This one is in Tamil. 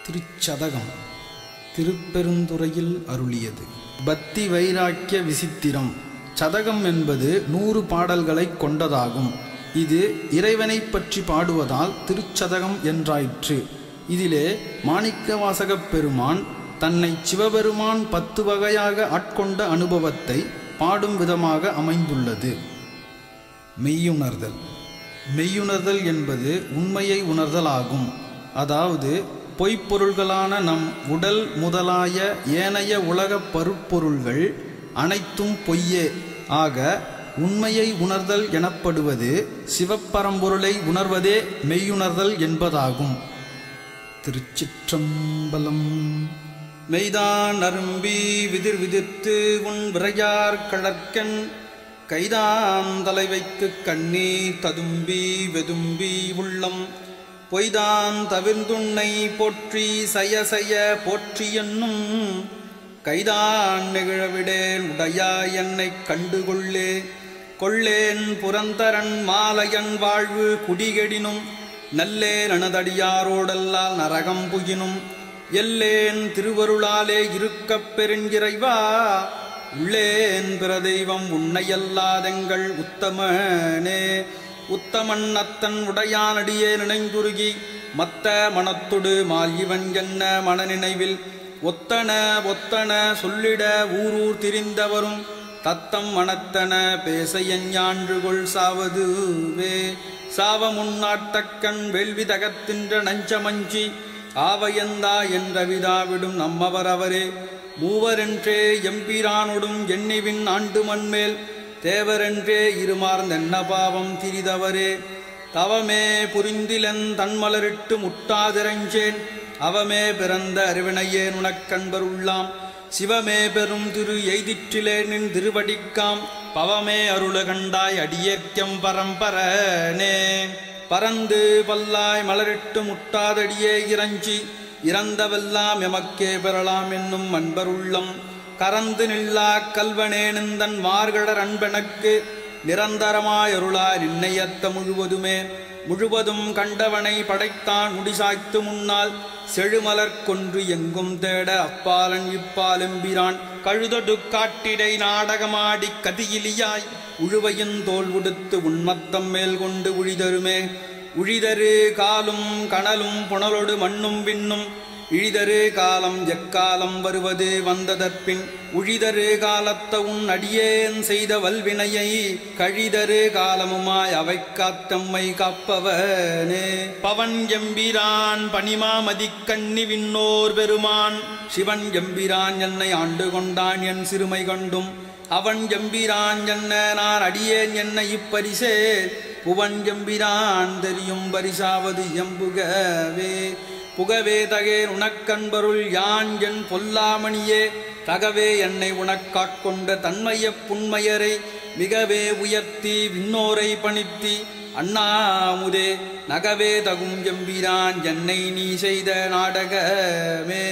திருச்சதகம் திருப்பெருந்துறையில் அருளியது. பக்தி வைராக்கிய விசித்திரம். சதகம் என்பது 100 பாடல்களை கொண்டதாகும். இது இறைவனை பற்றி பாடுவதால் திருச்சதகம் என்றாயிற்று. இதிலே மாணிக்கவாசகப் பெருமான் தன்னை சிவபெருமான் 10 வகையாக ஆட்கொண்ட அனுபவத்தை பாடும் விதமாக அமைந்துள்ளது. மெய்யுணர்தல். மெய்யுணர்தல் என்பது உண்மையை உணர்தல் ஆகும். அதாவது பொய்ப்பொருள்களான நம் உடல் முதலாய ஏனைய உலகப் பருப்பொருள்கள் அனைத்தும் பொய்யே ஆக உண்மையை உணர்தல் எனப்படுவது சிவப்பரம்பொருளை உணர்வதே மெய்யுணர்தல் என்பதாகும். திருச்சிற்றம்பலம். மெய்தான் அரும்பி விதிர் விதிர்த்து உன் விரையார் கழற்கண் கைதான் தலை வைத்து கண்ணீர் ததும்பி வெதும்பி உள்ளம் பொய்தான் தவிர்ந்துன்னை போற்றி சய சய போற்றி என்னும் கைதான் நெகிழவிடேன் உடையாய் என்னை கண்டுகொள்ளே கொள்ளேன் புரந்தரன் மாலையன் வாழ்வு குடிகெடினும் நல்லேன் அனதடியாரோடல்லால் நரகம் புகினும் எல்லேன் திருவருளாலே இருக்கப் பெருங்கிறைவா உள்ளேன் பிற தெய்வம் உன்னையல்லாதெங்கள் உத்தமனே. உத்தமன் அத்தன் உடையானடியே நினைந்துருகி மத்த மனத்தொடு மால் இவன் என்ன மனநினைவில் ஒத்தன ஒத்தன சொல்லிட ஊரூர் திரிந்தவரும் தத்தம் மனத்தன பேச எஞ்ஞான்றுகொள் சாவதுவே. சாவமுன்னாட்டக்கண் வேள்வி தகத்தின்ற நஞ்சமஞ்சி ஆவையந்தா என்ற விதாவிடும் நம்மவர் அவரே. மூவரென்றே எம்பிரானொடும் எண்ணிவின் ஆண்டு மண்மேல் தேவரென்றே இருமார்ந்தென்ன பாவம் திரிதவரே. தவமே புரிந்திலன் தன்மலரிட்டு முட்டாதிரஞ்சேன் அவமே பிறந்த அறிவினையேன் உனக்கண்பர் உள்ளாம். சிவமே பெரும் திரு எய்திற்றிலே நின் திருவடிக்காம் பவமே அருள கண்டாய் அடியேற்கம் பரம்பரனே. பறந்து பல்லாய் மலரிட்டு முட்டாதடியே இறஞ்சி இறந்தவெல்லாம் எமக்கே பெறலாம் என்னும் அன்பருள்ளம் கறந்து நில்லா கல்வனேனந்தன் மார்கடர் அன்பெனக்கு நிரந்தரமாயருளாய் நின்னையத்த முழுவதுமே. முழுவதும் கண்டவனை படைத்தான் முடிசாய்த்து முன்னால் செழுமலர் கொன்று எங்கும் தேட அப்பாலன் இப்பாலெம்பிரான் கழுதொடு காட்டிடை நாடகமாடி கதியிலியாய் உழுவையின் தோல் உடுத்து உன்மத்தம் மேல் கொண்டு உழிதருமே. உழிதரு காலும் கணலும் புனலொடு மண்ணும் விண்ணும் இழிதரு காலம் எக்காலம் வருவது வந்ததற்பின் உழிதரு காலத்த உன் அடியேன் செய்த வல்வினையை கழிதரு காலமுமாய் அவை காத்தம்மை காப்பவனே. பவன் எம்பிரான் பனிமாமதி கண்ணி விண்ணோர் பெருமான் சிவன் எம்பிரான் என்னை ஆண்டு கொண்டான் என் சிறுமை கண்டும் அவன் எம்பிரான் என்ன நான் அடியேன் என்ன இப்பரிசே புவன் எம்பிரான் தெரியும் பரிசாவது எம்புகவே. புகவே தகேன் உனக்கன்பருள் யான் என் பொல்லாமணியே தகவே என்னை உனக்காட்கொண்ட தன்மைய புன்மையரை மிகவே உயர்த்தி விண்ணோரை பணித்தி அண்ணாமுதே நகவே தகும் எம்பிரான் என்னை நீ செய்த நாடகமே.